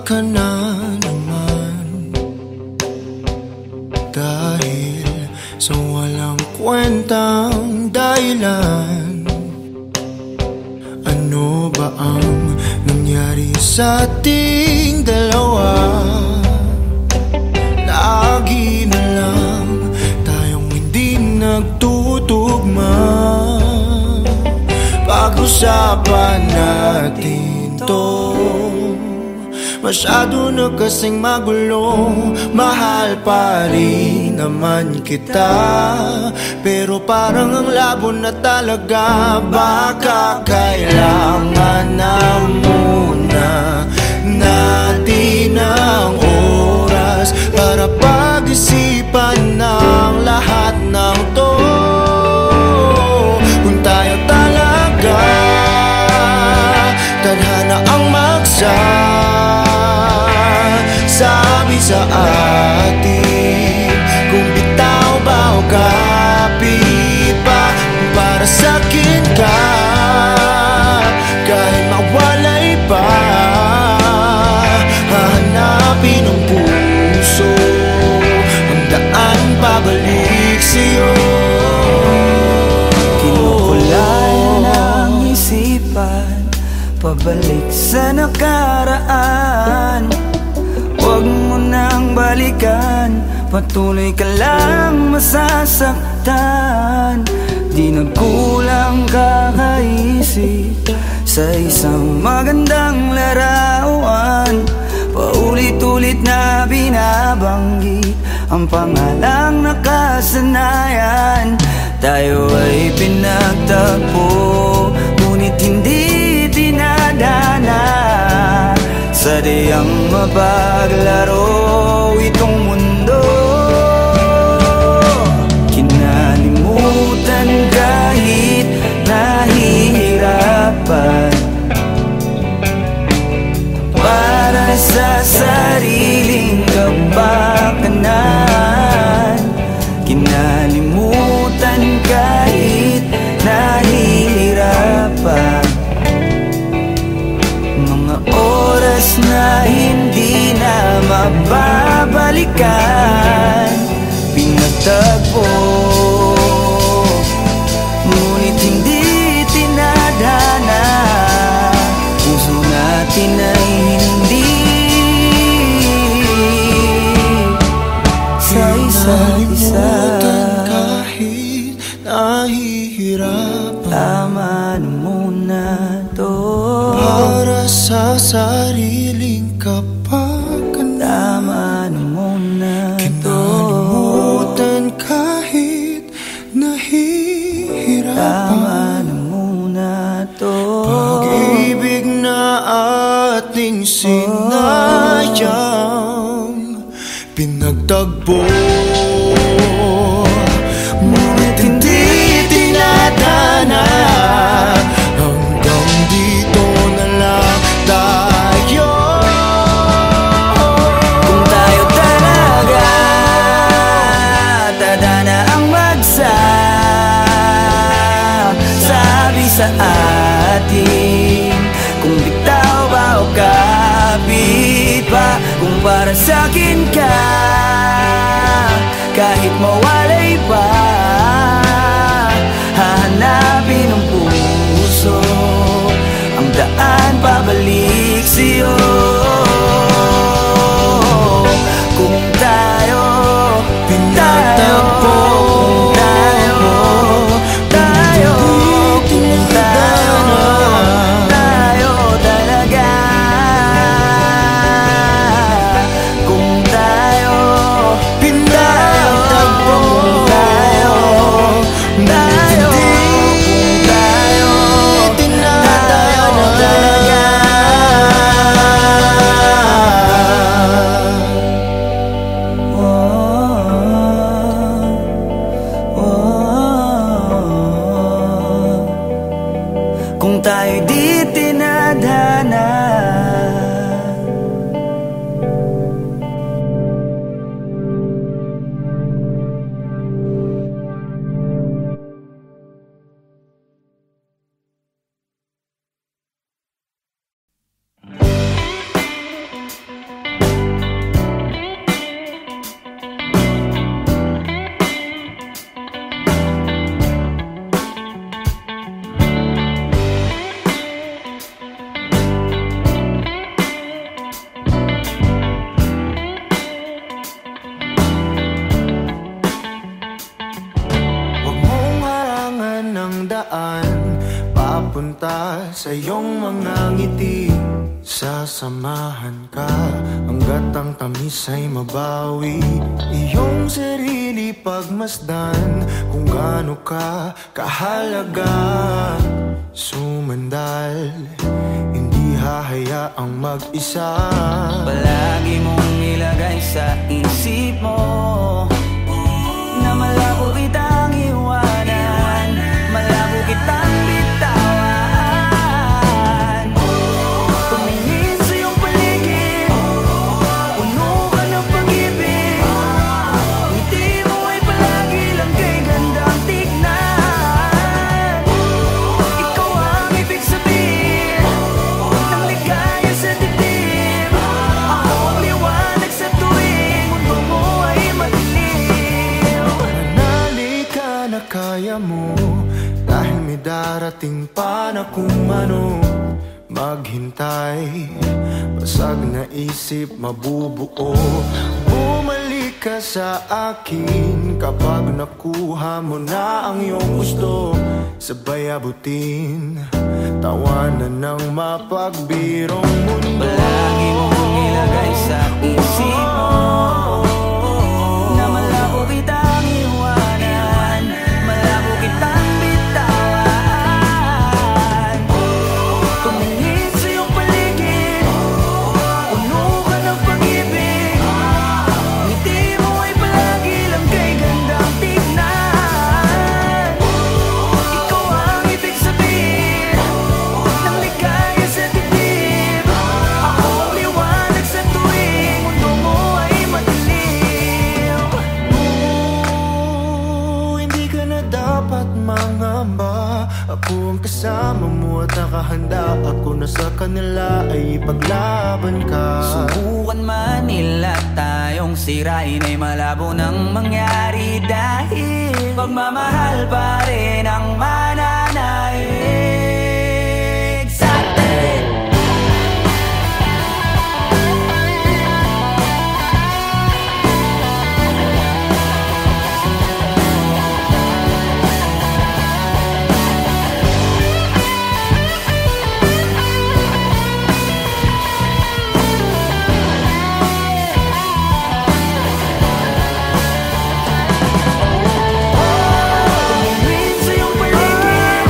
ka na naman, dahil sa walang kwentang dahilan. Ano ba ang nangyari sa ating dalawa? Lagi na lang tayong hindi nagtutugma. Pag-usapan natin to, masyado na kasing magulo. Mahal pa rin naman kita, pero parang ang labo na talaga. Baka kailangan na muna natin ang oras para pag-isipan ng lahat ng to. Kung tayo talaga tadhana ang sabi sa atin, kung bitaw ba o kapit pa, para sa'kin ka, kahit mawalay pa, hahanapin ng puso ang daan pabalik sa'yo. Kinukulay ng isipan, pabalik sa nakaraan. Huwag mo nang balikan, patuloy ka lang masasaktan. Di nagkulang kakaisip sa isang magandang larawan. Paulit-ulit na binabanggit ang pangalang nakasanayan. Tayo ay pinagtagpo, ngunit hindi dinadana. Sadyang mapaglaro itong mundo. Kinalimutan kahit nahihirapan, para sa sariling kapakanan. Kinalimutan kahit nahihirapan, mga oras na hindi na mababalikan. Pinagtagpo, ngunit hindi tinadhana. Puso natin ay hindi sa isa't isa. Kahit nahihirapan, tama na muna to, para sa sariling kapakanan. tama na muna to. Kinalimutan kahit nahihirapan, Tama na muna to. pag-ibig na ating sinayang, pinagtagpo, ngunit hindi tinadhana. Hanggang dito na lang tayo. Kung tayo talaga tadhana ang sabi sa atin, kung bitaw ba o kapit pa, kung para sa'kin ka, kahit mawalay pa, hahanapin ng puso ang daan pabalik sa'yo. Kung tayo Pinagtagpo, kung tayo mapunta sa iyong mga ngiti. Sasamahan ka hanggat ang tamis ay mabawi. Iyong sarili pagmasdan kung gaano ka kahalaga. Sumandal, hindi hahayaang mag-isa. Palagi mong ilagay sa isip mo na malabo kitang iwanan, malabo kitang bitawan. Tumingin sa iyong paligid, puno ka ng pag-ibig. Ngiti mo ay palagi lang kay gandang tignan. Ikaw ang ibig sabihin ng ligaya sa dibdib. Ako ang liwanag sa tuwing mundo mo ay madilim. Manali ka na kaya mo, dahil may darating pa na kung ano. Maghintay, basag na isip mabubuo. Bumalik ka sa akin kapag nakuha mo na ang iyong gusto. Sabay abutin, tawanan ng mapagbirong mundo. Palagi mong ilagay sa isip mo na malabo kitang iwanan, malabo kitang bitawan. Tumingin sa iyong paligid, puno ka ng pag-ibig. Ngiti mo ay palagi lang kay gandang tignan. Ikaw ang ibig sabihin ng ligaya sa dibdib. Ako ang liwanag sa tuwing mundo mo ay madilim. Hindi ka na dapat mangamba. Ako ang kasama mo at nakahanda. Ako na sa kanila ay ipaglaban ka. Subukan man nila tayong sirain ay malabo nang mangyari, dahil pagmamahal pa rin ang mananaig sa atin. Tumingin sa iyong paligid,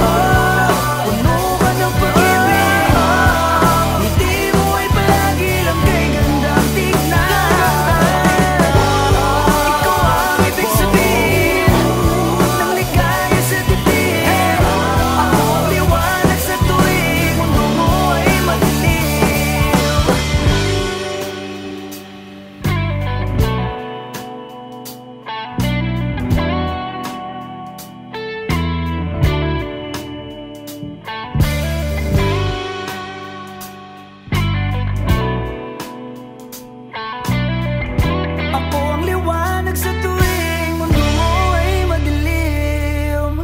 puno ka ng pag-ibig. Ngiti mo ay palagi lang kay gandang tignan. Ikaw ang ibig sabihin ng ligaya sa dibdib. Ako ang liwanag sa tuwing mundo mo ay madilim. Ako ang liwanag sa tuwing mundo mo ay madilim.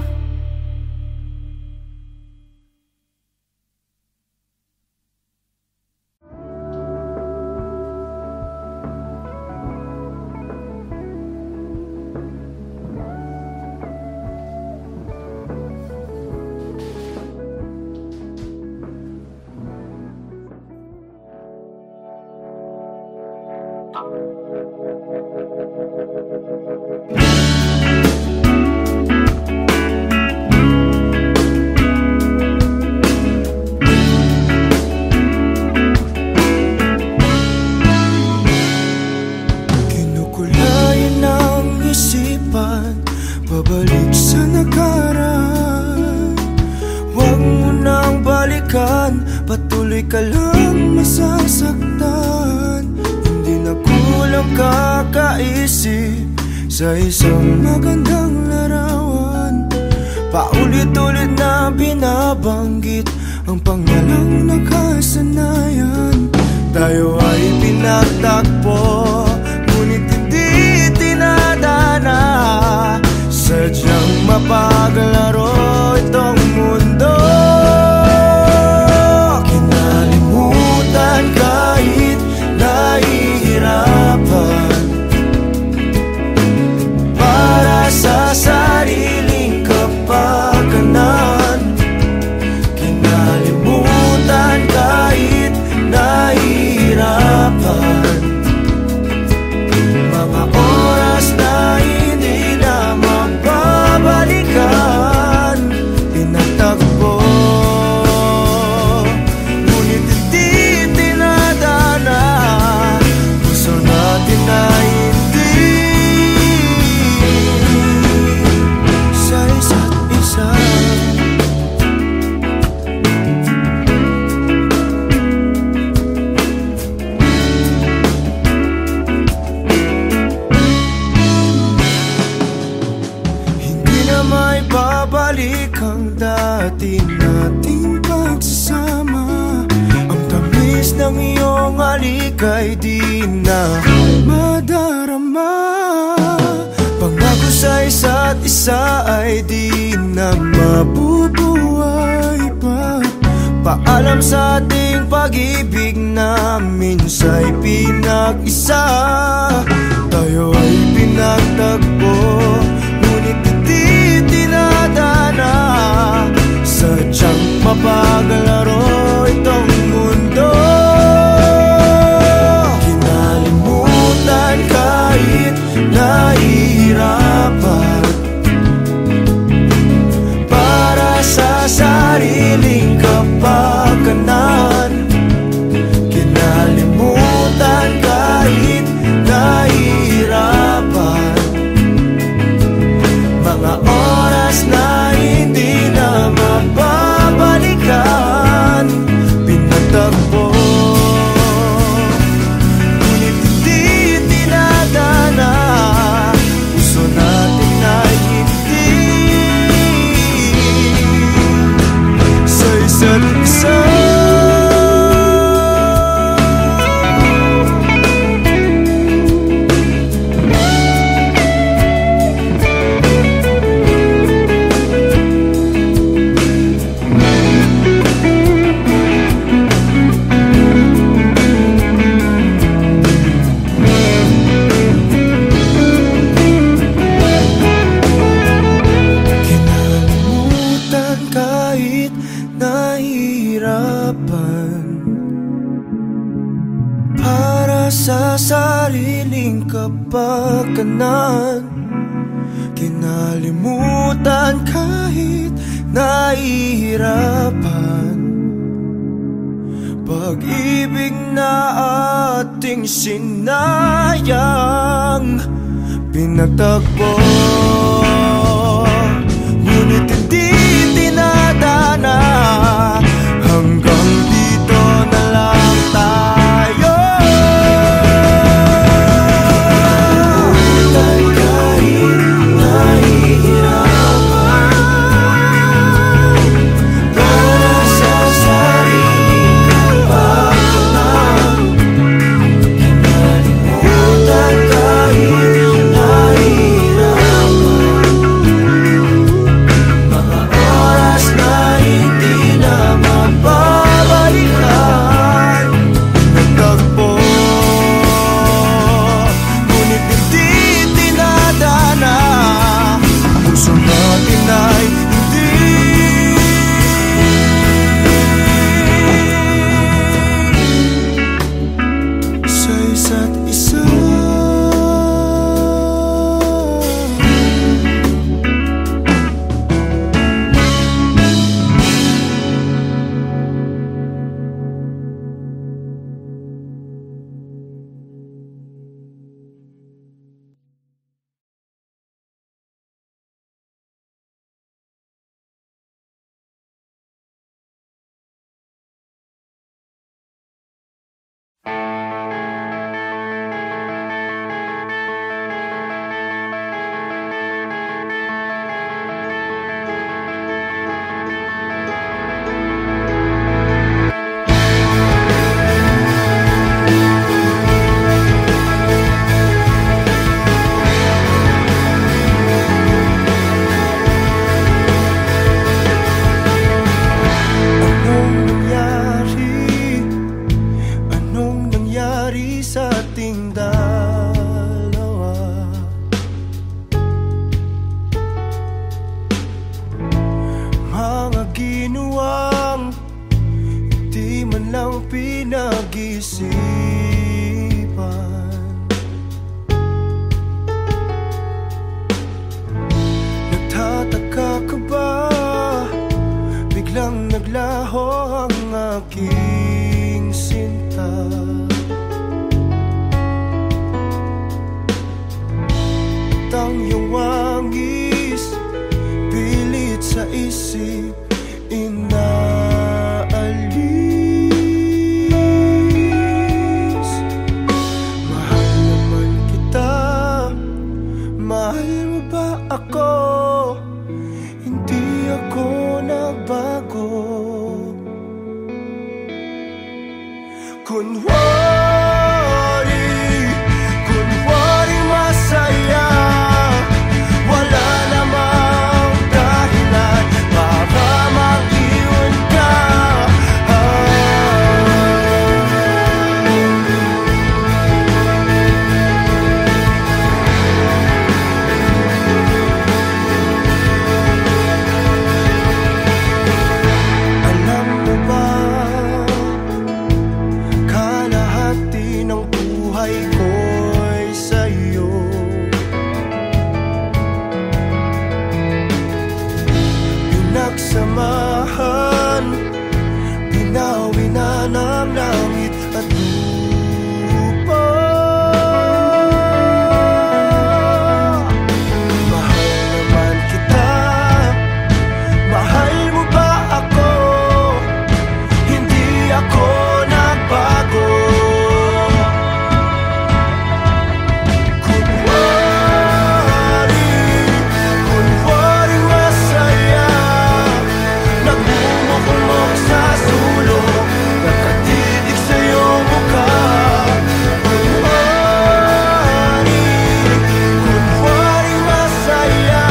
Kinukulayan ng isipan, pabalik sa nakaraan. Huwag mo nang balikan, patuloy ka lang masasaktan. Hindi na kulang kakaisip sa isang magandang larawan. Paulit-ulit na binabanggit ang pangalang nakasanayan. Tayo ay pinagtagpo, ngunit hindi tinadana. Sadyang mapaglaro itong mundo. Kinalimutan kahit nahihirapan, para sa sariling kapakanan. dati nating pagsasama. Ang tamis ng iyong halik ay di na madarama. Pangako sa isa't isa ay di na mabubuhay pa. Paalam sa ating pag-ibig na minsa'y pinag-isa. Tayo ay pinagtagpo, ngunit hindi tinadana. Sadyang mapaglaro itong mundo. Kinalimutan kahit nahihirapan, para sa sariling kapakanan. Kinalimutan kahit nahihirapan, mga oras na hindi na mababalikan. Pinagtagpo, ngunit hindi tinadana. Puso natin ay hindi sa isa't isa. Para sa sariling kapakanan. Kinalimutan kahit nahihirapan, pag-ibig na ating sinayang. Pinagtagpo, ngunit hindi tinadana. Hanggang dito na lang tayo. Kahit nahihirapan, para sa sariling kapakanan. Kinalimutan kahit nahihirapan, mga oras na hindi na mababalikan. Nagtagpo, ngunit hindi tinadana. Puso natin ay hindi sa isa't isa. Anong nangyari sa ating dalawa? Mga ginawang di man lang pinag-isipan. Nagtataka ka ba? Biglang naglaho ang aking sinta. At ang iyong wangis pilit sa isip inaalis. Mahal naman kita, mahal mo ba ako? Hindi ako nagbabago. kunwari masaya. Wala namang dahilan para mag-iwan ka. Alam mo ba, kalahati ng buhay ko'y sa'yo. Pinagsamahan, binawi na ng langit at lupa. Mahal naman kita, mahal mo ba ako? Hindi ako nagbago. Kunwari masaya, nagmumukmok sa sulok, nakatitig sa iyong mukha. Kunwari masaya,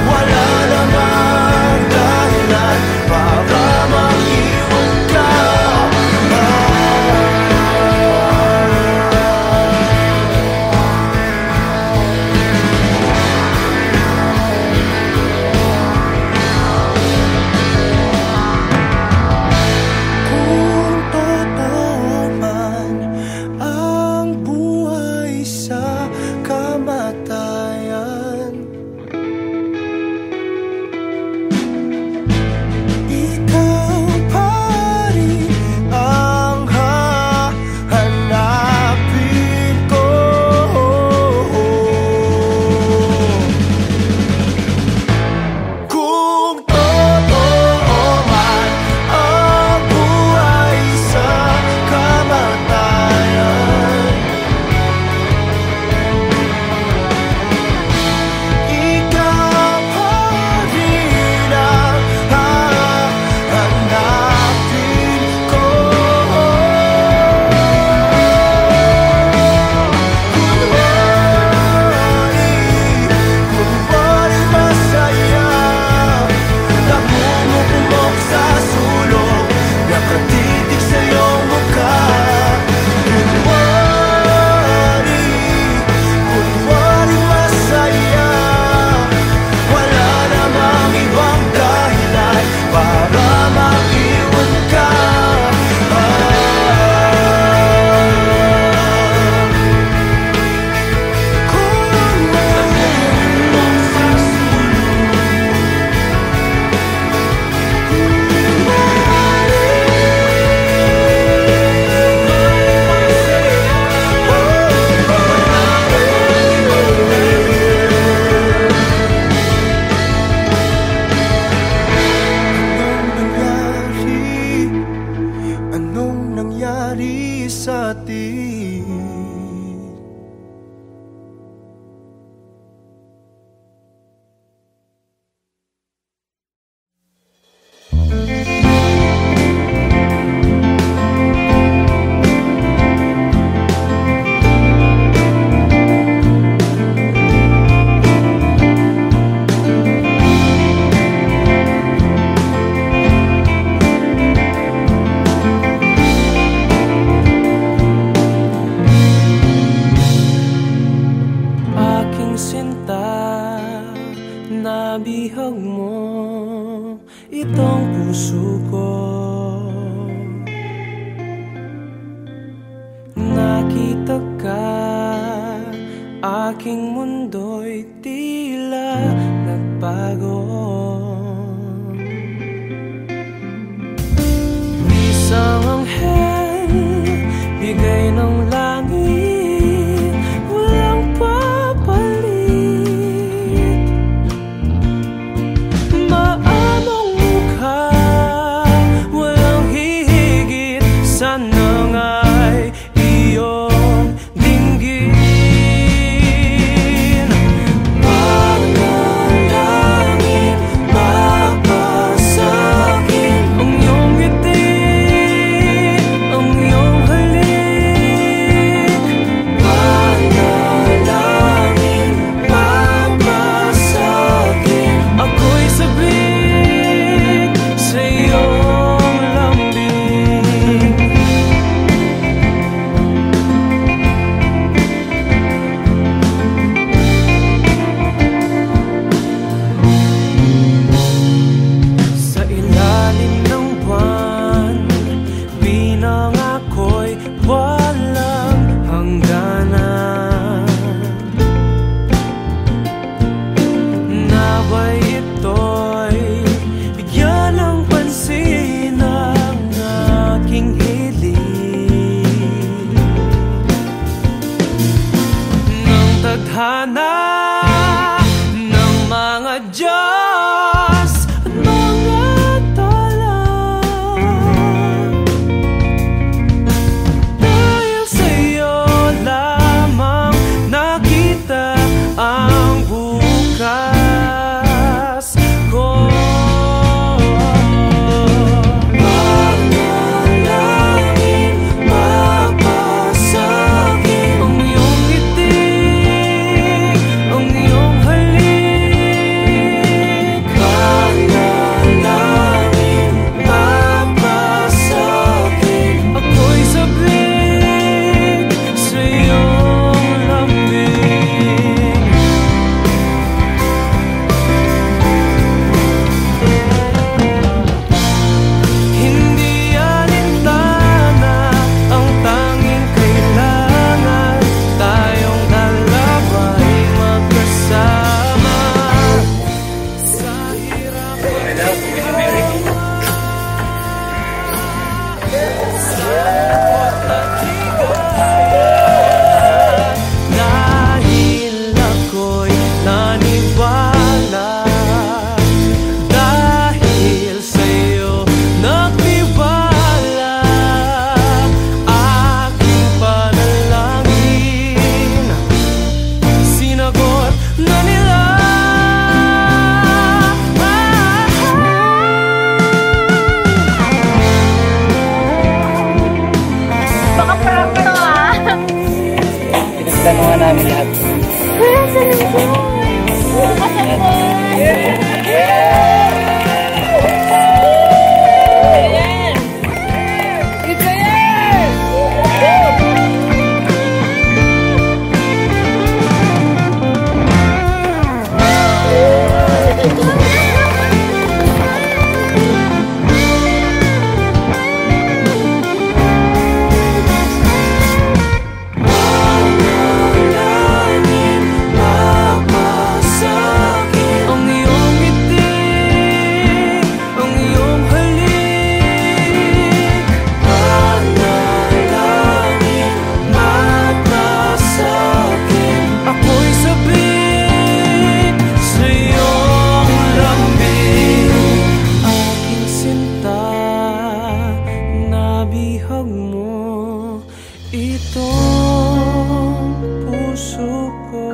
wala namang dahilan para mag-iwan ka. Kung totoo man ang buhay sa kamatayan, ikaw pa rin ang hahanapin ko. Kung totoo man ang buhay sa kamatayan, ikaw pa rin ang hahanapin ko. Kunwari masaya, nagmumukmok sa sulok, nakatitig sa iyong mukha. Kunwari masaya, wala namang ibang dahilan para mag-iwan ka. Anong nangyari sa atin? Aking sinta, nabihag mo itong puso ko. Nakita ka, aking mundo'y tila nagbago. Isang anghel, bigay ng langit, walang papalit. Maamong mukha, walang hihigit, sana nga'y iyong dinggin. Panalangin Naway ito'y bigyan ng pansin ang aking hiling ng tadhana ng mga Diyos at mga tala. Dahil sa'yo lamang nakita ang bukas ko. Panalangin, mapasakit ang iyong ngiti, ang iyong halik. Panalangin, mapasakit ako'y sabik sa iyong lambing. Hindi alintana ang tanging kailangan, tayong dalawa'y magkasama sa hirap at dahil ako'y naniwala, dahil sa'yo nagtiwala, aking panalangin sinagot na nila. Baka prank to ah. Pinagtanungan namin lahat. Kuya, salubong. Ang iyong ngiti, ang iyong halik. Panalangin, mapasakit ako'y sabik sa iyong lambing. Aking sinta, nabihag mo itong puso ko.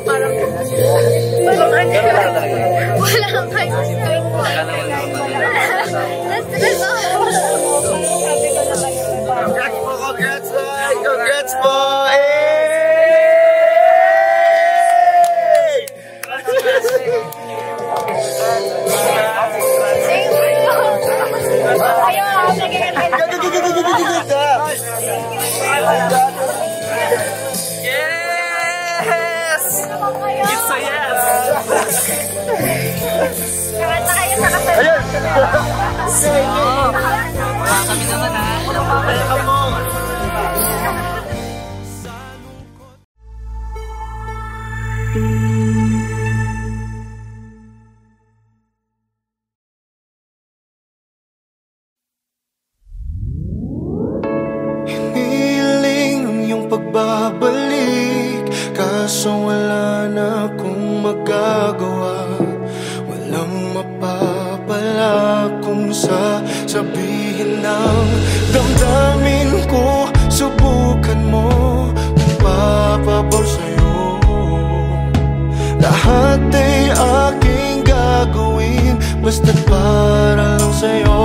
Parang walang kayo. Congrats po! Congrats po! Yes! It's a yes! Kanta kayo sa kasal. Kami naman ha. Hiniling ang iyong pagbabalik, kaso wala na akong magagawa. Walang mapapala kung sasabihin ng damdamin ko. Subukan mo kung papabor sa'yo. Lahat ay aking gagawin, basta't para lang sa'yo.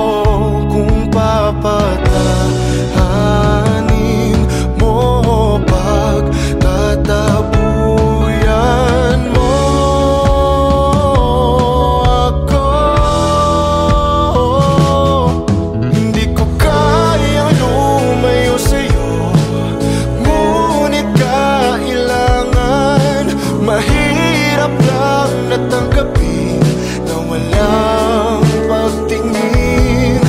Kung papatahanin mo, pagtatabuyan mo ako. Hindi ko kayang lumayo sa'yo, ngunit kailangan. Mahirap lang natanggapin na walang pagtingin.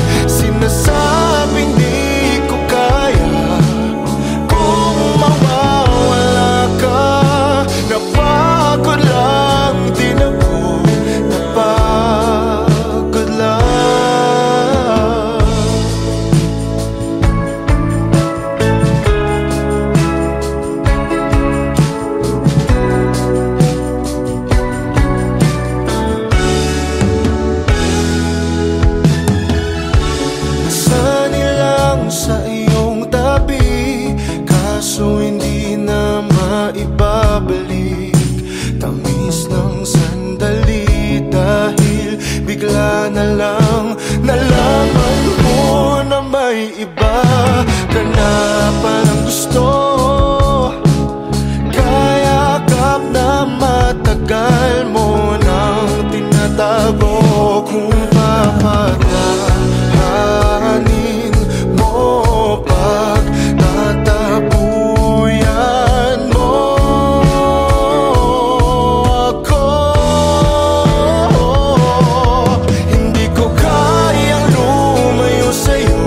maibabalik. Tamis ng sandali dahil bigla na lang nalaman mo na may iba ka na palang gusto. Kayakap na matagal mo nang tinatago. Kung papatahanin mo pag tatabuyan mo ako, hindi ko kayang lumayo sa'yo,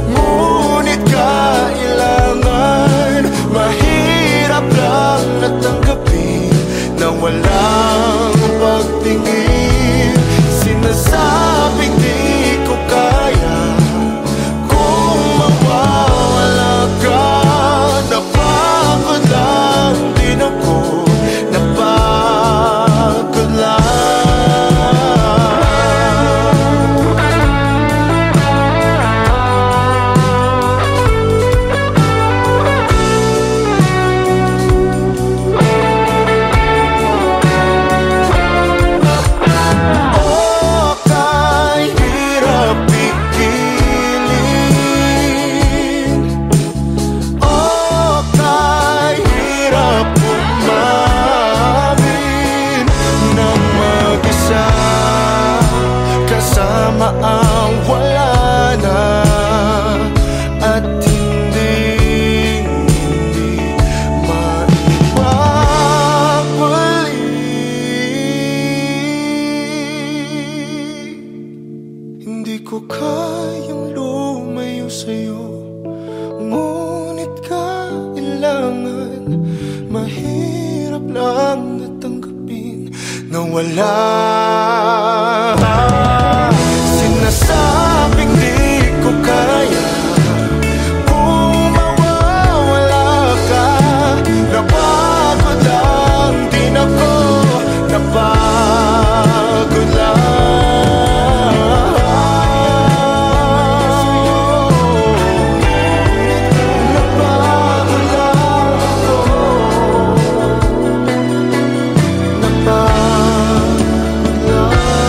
ngunit kailangan. Mahirap lang natanggapin na walang pagtingin. Sinasabing di ko kaya kung mawawala ka. Napagod lang din ako, napagod lang. Ang wala na at hindi maibabalik. Hindi ko kayang lumayo sa'yo, ngunit kailangan. Mahirap lang natanggapin na wala. Sinasabing di ko kaya kung mawawala ka. Napagod lang din ako, napagod lang. Napagod lang ako, napagod lang.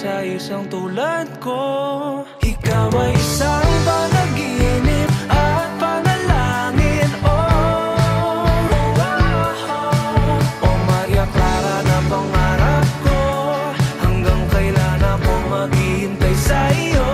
sa isang tulad ko. Ikaw ay isang panaginip at panalangin. Oh Maria Clara na pangarap ko, hanggang kailan ako maghihintay sa iyo.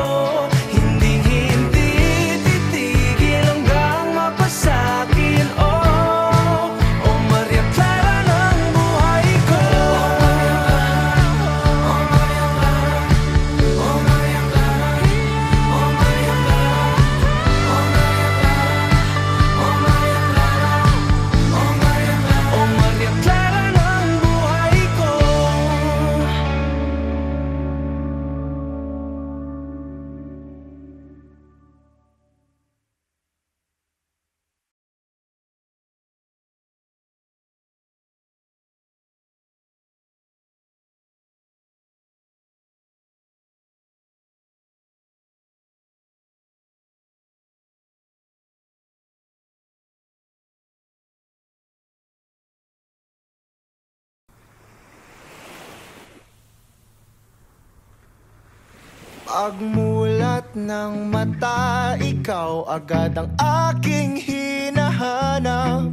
Pagmulat ng mata, ikaw agad ang aking hinahanap.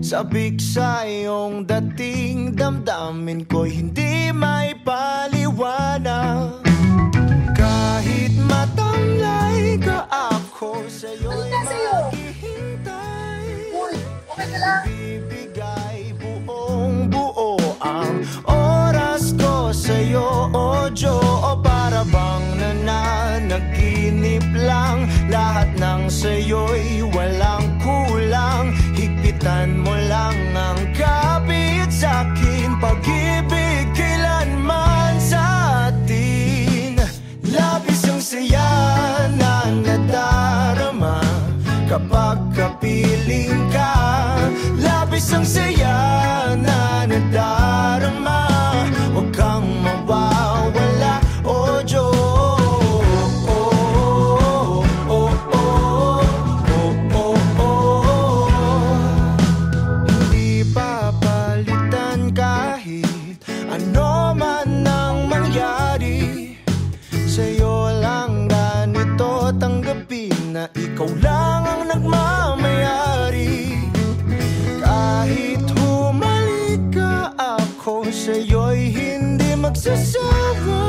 Sabik sa iyong dating, damdamin ko'y hindi may paliwanag. Kahit matamlay ka, ako sa'yo'y maghihintay. Bibigay buong buo ang oras ko sa'yo, o Diyo. O para bang nananaginip lang, lahat ng sa'yo'y walang kulang. Higpitan mo lang ang kapit sa'kin, pag-ibig kailanman sa atin. Labis ang saya na nadarama kapag kapiling ka. Labis ang saya na nadarama, huwag kang mawawala, o Diyos. Ikaw lang ang nagmamayari. Kahit humalik ka, ako sa'yo'y hindi magsasawa.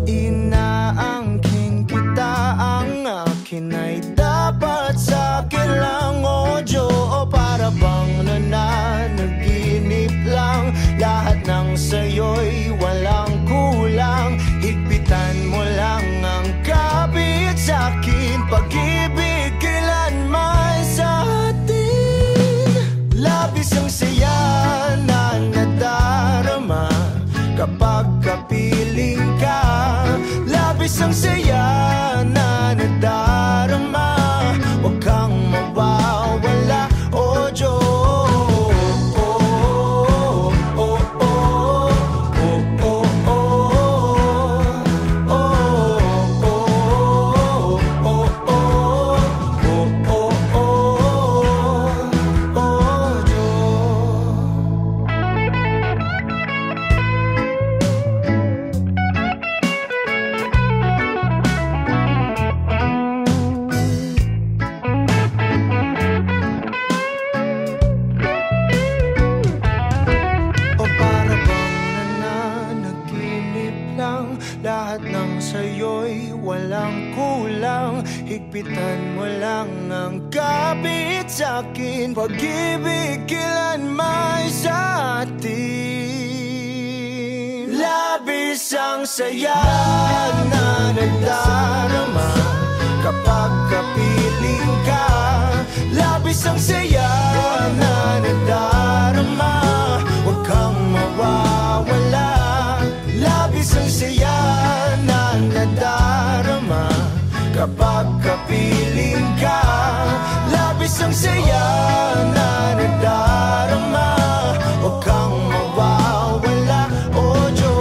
Inaangkin kita, ang akin ay dapat sa'kin lang, o Diyo. O para bang nananaginip lang, lahat ng sa'yo'y walang kulang. Higpitan mo lang ang kapit sa'kin, pag-ibig kailanman sa atin. Labis ang saya na nadarama kapag kapiling ka. Labis ang saya na nadarama, huwag kang mawawala, o Diyos. Higpitan mo lang ang kapit sa'kin, pag-ibig kailanman sa atin. Labis ang saya na nadarama kapag kapiling ka. Labis ang saya na nadarama, huwag kang mawawala. Labis ang saya na nadarama kapag kapiling ka. Labis ang saya na nadarama, huwag kang mawawala, o Diyos.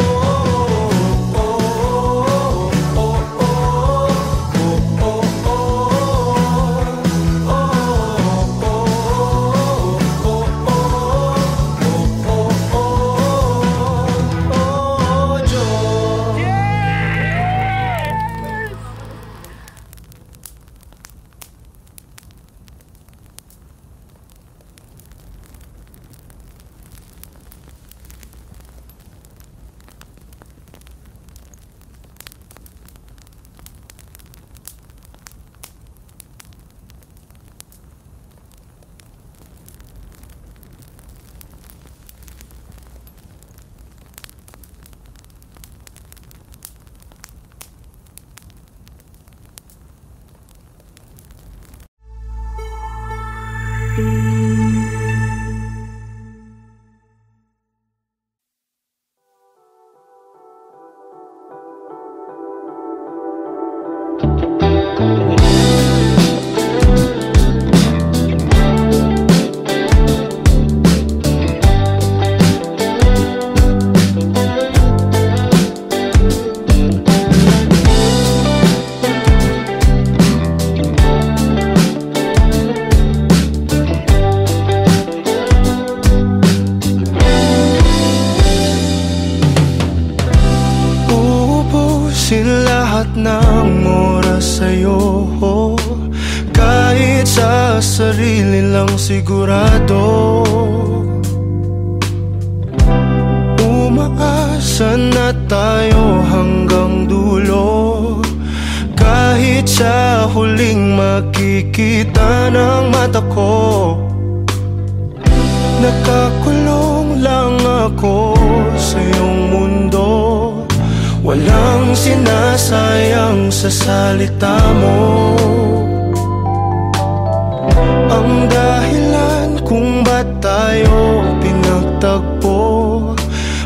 Ubusin lahat ng oras sa'yo, kahit sa sarili lang sigurado. Umaasa na tayo hanggang dulo, kahit sa huling makikita ng mata ko. Nakakulong lang ako sa iyong mundo, walang sinasayang sa salita mo. Ang dahilan kung ba't tayo pinagtagpo,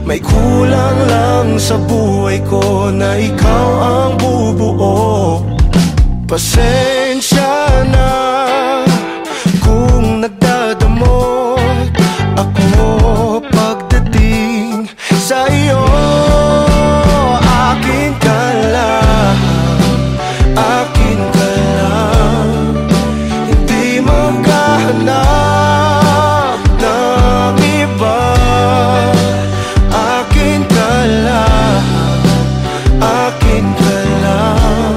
may kulang lang sa buhay ko na ikaw ang bubuo. Pasensya na kung nagdadamot ako pagdating sa iyo. Akin ka lang, akin ka lang, hindi maghahanap ng iba. Akin ka lang, akin ka lang,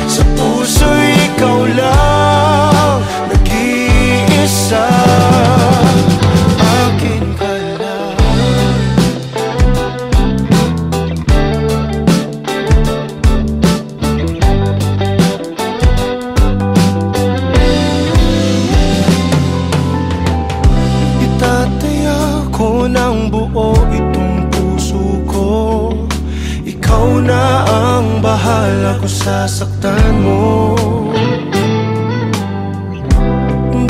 sa puso'y ikaw lang nag-iisa. Akin ka lang. Itataya ko ng buo itong puso ko, ikaw na ang bahala kung sasaktan mo.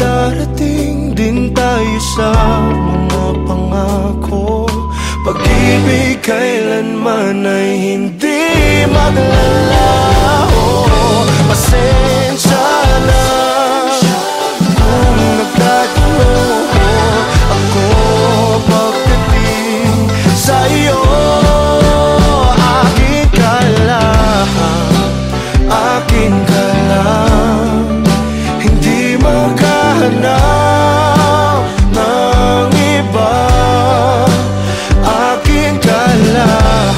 Darating din tayo sa mga pangako, pag-ibig kailanman ay hindi maglalaho. Pasensya na kung nagtatanong ako pagdating sa iyo. Akin ka lang, akin ka lang, hindi maghahanap ng iba. Akin ka lang,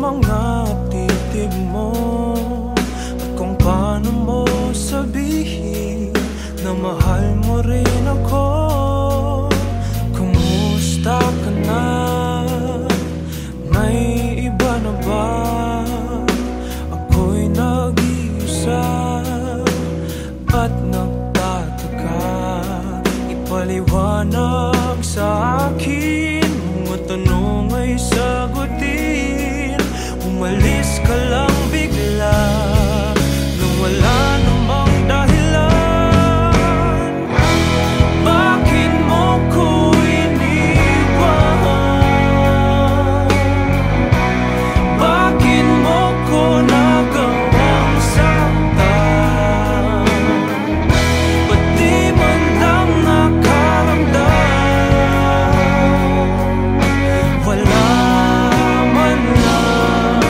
mga titig mo at kung paano mo sabihin na mahal mo rin ako. Kumusta ka na? May iba na ba? Ako'y nag-iisa at nagtataka. Ipaliwanag sa akin, mga tanong ay sagutin. Umalis ka lang bigla nang wala namang dahilan. Bakit mo ko iniwan? Bakit mo ko nagawang saktan? Ba't di man lang nakaramdam? Wala man lang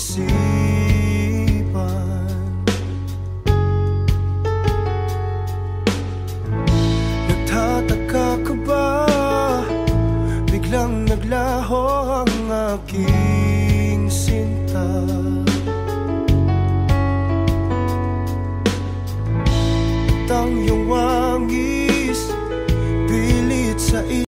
isipan. Nagtataka ka ba? Biglang naglaho ang aking sinta. Ang iyong wangis pilit sa